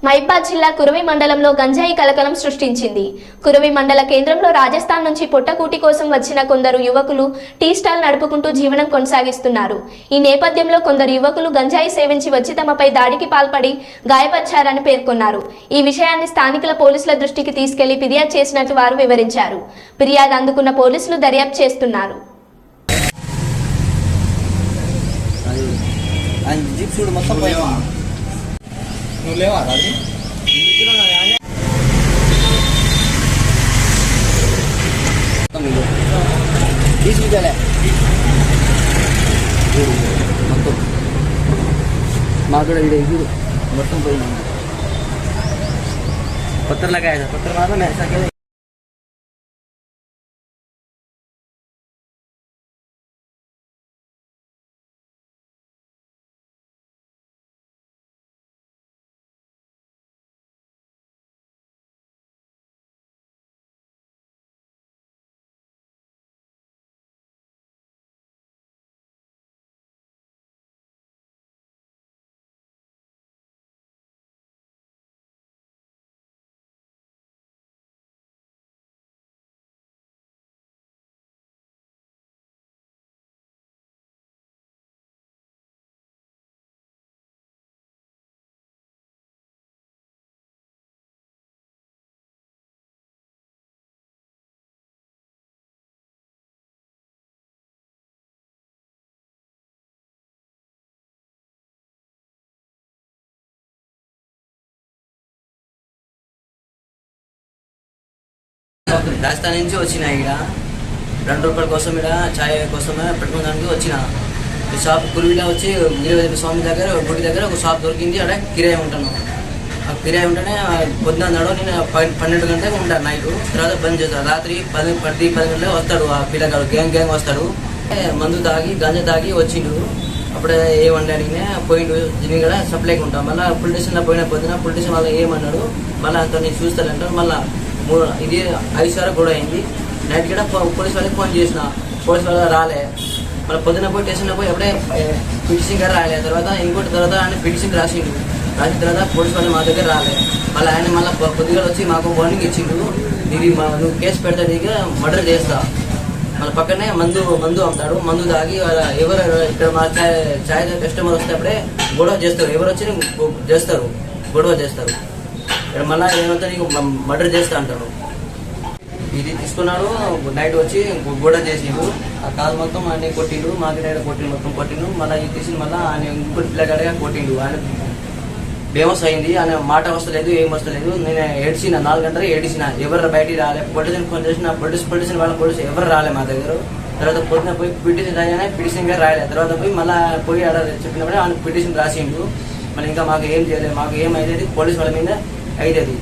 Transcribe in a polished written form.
మైబాద్ జిల్లా కురవి మండలంలో గంజాయి కలకలం సృష్టించింది. కురవి మండల కేంద్రంలో రాజస్థాన్ నుంచి పొట్టకూటి కోసం వచ్చిన కొందరు యువకులు టీ స్టాల్ నడుపుకుంటూ జీవనం కొనసాగిస్తున్నారు. ఈ నేపథ్యంలో కొందరు యువకులు గంజాయి సేవించి వచ్చి తమపై దాడికి పాల్పడి గాయపరిచారని పేర్కొన్నారు. ఈ విషయాన్ని స్థానికుల పోలీసుల దృష్టికి తీసుకెళ్లి ఫిర్యాదు చేసినట్టు వారు వివరించారు. ఫిర్యాదు అందుకున్న పోలీసులు దర్యాప్తు చేస్తున్నారు. మొత్తం పోయింది. पत्थर लगाया था, पत्थर मारा मैं ऐसा क्या రాజస్థాన్ నుంచి వచ్చిన ఇక్కడ ₹2 కోసం ఇక్కడ ఛాయ్ కోసమే పెట్టుకోవడానికి వచ్చిన ఈ షాప్ కురువిలో వచ్చి గిరివదేవి స్వామి దగ్గర గుడి దగ్గర ఒక షాప్ దొరికింది. అక్కడ కిరాయి ఉంటాను. ఆ కిరాయి ఉంటేనే పొద్దున్న నేను 12 గంటలకు ఉంటాను నైట్. తర్వాత బంద్ చేస్తాను. రాత్రి 10 గంటలకు వస్తాడు ఆ పిల్లగాడు గ్యాంగ్ వస్తాడు. మందు తాగి గంజ తాగి వచ్చిండు. అప్పుడే ఏమండి అడిగినా పోయిండు. దీన్ని కూడా సప్లైకి ఉంటాం. మళ్ళీ పోలీస్ స్టేషన్లో పోయిన పొద్దున పోలీస్ స్టేషన్ వాళ్ళు ఏమన్నాడు, మళ్ళీ అంత నేను చూస్తానంటాడు. మళ్ళీ ఇది 5 సార్లు గొడవ అయింది. నైట్ కూడా పోలీస్ వాళ్ళకి ఫోన్ చేసిన, పోలీస్ వాళ్ళు రాలే. మళ్ళీ పొద్దున పోయి స్టేషన్లో పోయి అప్పుడే పిటిషన్ గారు రాలే. తర్వాత తర్వాత ఆయన పిటిషన్ రాసిన తర్వాత పోలీస్ వాళ్ళు మా దగ్గర రాలే. మళ్ళీ ఆయన మళ్ళీ కొద్దిగా వచ్చి మాకు వార్నింగ్ ఇచ్చిండు, ఇది నువ్వు కేసు పెడతా నీకు మర్డర్ చేస్తా. మళ్ళీ పక్కనే మందు అమ్ముతాడు. మందు తాగి ఎవరు ఇక్కడ మా ఛాయ్ కస్టమర్ వస్తే అప్పుడే గొడవ చేస్తారు. ఎవరు వచ్చి గొడవ చేస్తారు. ఇక్కడ మళ్ళీ ఏమంతా నీకు మర్డర్ చేస్తా అంటాడు. ఇది తీసుకున్నాడు. నైట్ వచ్చి గొడవ చేసిండు. ఆ కాలు మొత్తం ఆయన కొట్టిండు. మాకినాడు కొట్టిండు, మొత్తం కొట్టిండు. మళ్ళీ ఇది తీసి మళ్ళీ ఆయన ఇంకోటి పిల్లగాడిగా కొట్టిండు. ఆయన ఫేమస్ అయింది. ఆయన మాట వస్తలేదు, ఏం వస్తలేదు. నేను ఏడ్చిన 4 గంటలు ఏడిచిన. ఎవరు బయటికి రాలే. పొలిటీషియన్ ఫోన్ చేసిన పొలిటీషియన్ వాళ్ళ పోలీసు ఎవరు రాలే మా దగ్గర. తర్వాత పొద్దున పోయి పిటిషన్ రాయగానే పిటిషన్ గారు రాయలేదు. తర్వాత పోయి ఆడ చెప్పినప్పుడే ఆయన పిటిషన్ రాసిండు. మళ్ళీ ఇంకా మాకు ఏం చేయలేదు. మాకు ఏమైతుంది పోలీసు వాళ్ళ మీద అవుతుంది.